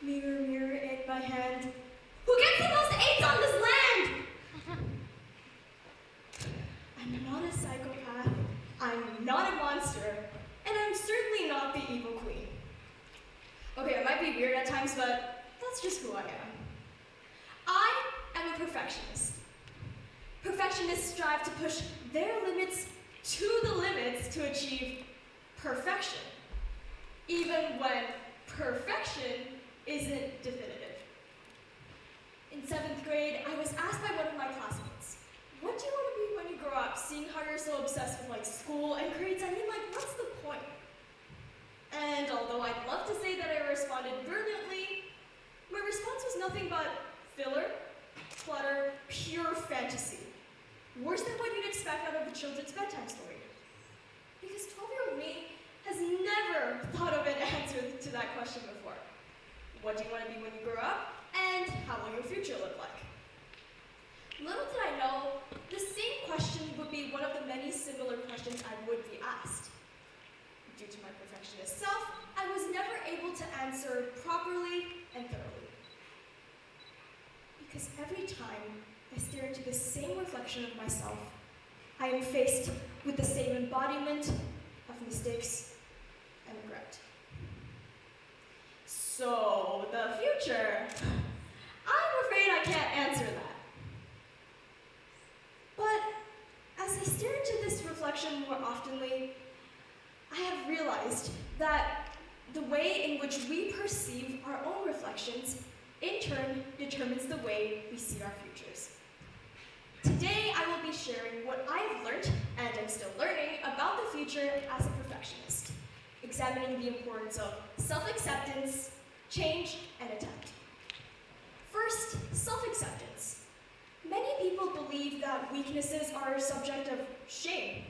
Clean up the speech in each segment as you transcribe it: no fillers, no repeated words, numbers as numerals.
Mirror, mirror in my hand, who gets the most eights on this land? I'm not a psychopath, I'm not a monster, and I'm certainly not the evil queen. Okay, it might be weird at times, but that's just who I am. I am a perfectionist. Perfectionists strive to push their limits to the limits to achieve perfection, even when perfection isn't definitive. In 7th grade, I was asked by one of my classmates, what do you want to be when you grow up? Seeing how you're so obsessed with school and grades, I mean, what's the point? And although I'd love to say that I responded brilliantly, my response was nothing but filler, clutter, pure fantasy. Worse than what you'd expect out of a children's bedtime story. Because 12-year-old me has never thought of an answer to that question before. What do you want to be when you grow up? And how will your future look like? Little did I know, the same question would be one of the many similar questions I would be asked. Due to my perfectionist self, I was never able to answer properly and thoroughly. Because every time I stare into the same reflection of myself, I am faced with the same embodiment of mistakes and regret. So, the future. I'm afraid I can't answer that. But as I stare into this reflection more oftenly, I have realized that the way in which we perceive our own reflections in turn determines the way we see our futures. Today, I will be sharing what I have learned, and am still learning, about the future as a perfectionist, examining the importance of self-acceptance, change, and attempt. First, self-acceptance. Many people believe that weaknesses are a subject of shame,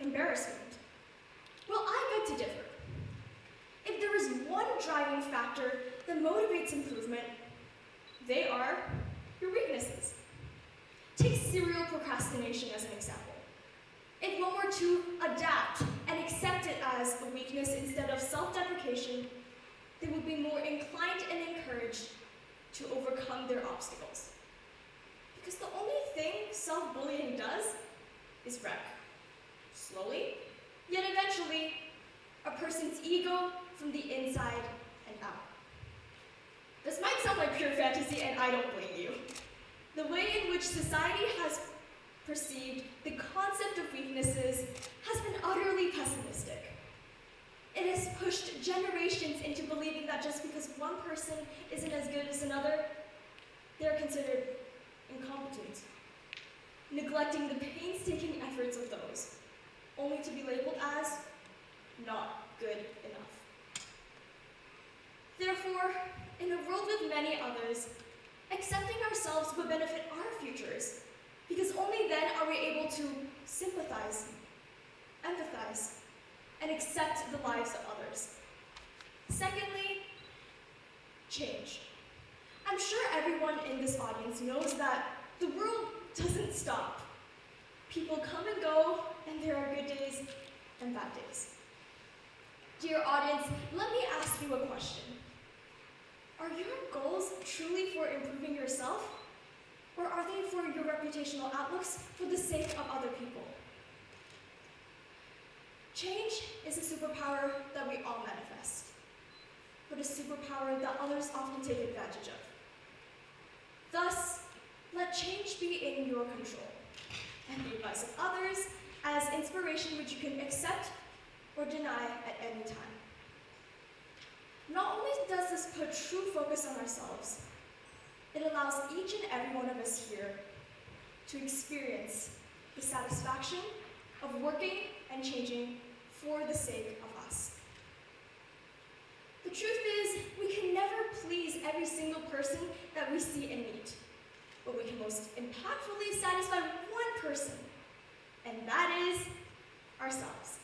embarrassment. Well, I beg to differ. If there is one driving factor that motivates improvement, they are your weaknesses. Take serial procrastination as an example. If one were to adapt and accept it as a weakness instead of self-deprecation, they would be more inclined and encouraged to overcome their obstacles. Because the only thing self-bullying does is wreck. Slowly, yet eventually, a person's ego from the inside and out. This might sound like pure fantasy, and I don't blame you. The way in which society has perceived the concept of weaknesses has been utterly pessimistic. It has pushed generations into believing that just because one person isn't as good as another, they're considered incompetent, neglecting the painstaking efforts of those, only to be labeled as not good enough. Therefore, in a world with many others, accepting ourselves would benefit our futures, because only then are we able to sympathize, empathize, and accept the lives of others. Secondly, change. I'm sure everyone in this audience knows that the world doesn't stop. People come and go, and there are good days and bad days. Dear audience, let me ask you a question. Are your goals truly for improving yourself, or are they for your reputational outlooks for the sake of other people? Change is a superpower that we all manifest, but a superpower that others often take advantage of. Thus, let change be in your control, and the advice of others as inspiration which you can accept or deny at any time. Not only does this put true focus on ourselves, it allows each and every one of us here to experience the satisfaction of working and changing for the sake of us. The truth is, we can never please every single person that we see and meet, but we can most impactfully satisfy one person, and that is ourselves.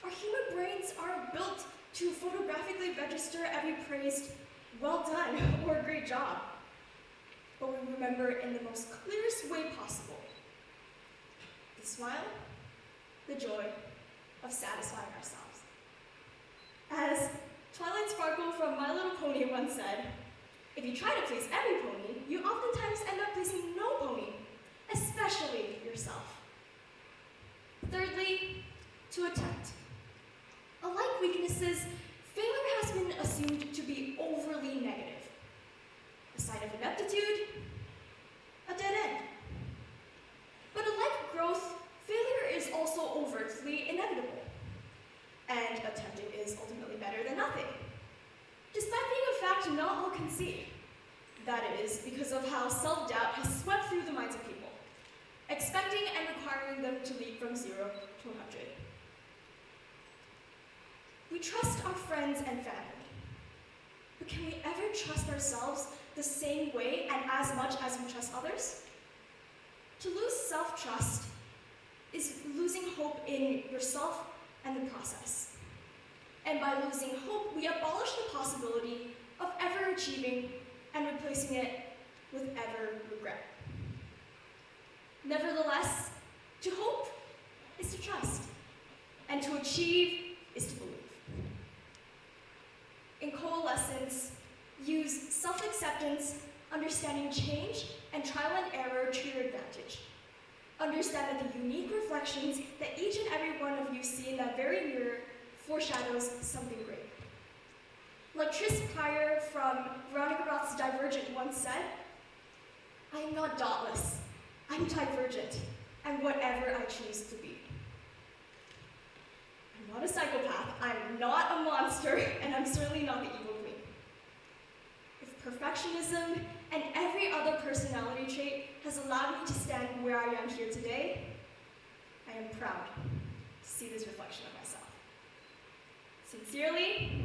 Our human brains aren't built to photographically register every praised, well done, or great job, but we remember in the most clearest way possible the smile, the joy of satisfying ourselves. As Twilight Sparkle from My Little Pony once said, "If you try to please every pony, you oftentimes end up pleasing no pony, especially yourself." Thirdly, to attempt. Unlike weaknesses, failure has been assumed to be overly negative. A sign of ineptitude, a dead end. But unlike growth, failure is also overtly inevitable. And attempting is ultimately better than nothing. Despite being a fact not all concede. That is because of how self-doubt has swept through the minds of people, expecting and requiring them to leap from 0 to 100. We trust our friends and family, but can we ever trust ourselves the same way and as much as we trust others? To lose self-trust is losing hope in yourself and the process. And by losing hope, we abolish the possibility of ever achieving and replacing it with ever regret. Nevertheless, to hope is to trust, and to achieve is to believe. In coalescence, use self-acceptance, understanding change, and trial and error to your advantage. Understand that the unique reflections that each and every one of you see in that very mirror foreshadows something great. Like Tris Pryor from Veronica Roth's Divergent once said, "I am not dauntless, I'm divergent, and whatever I choose to be." I'm not a psychopath, I'm not a monster, and I'm certainly not the evil queen. If perfectionism and every other personality trait has allowed me to stand where I am here today, I am proud to see this reflection of myself. Sincerely,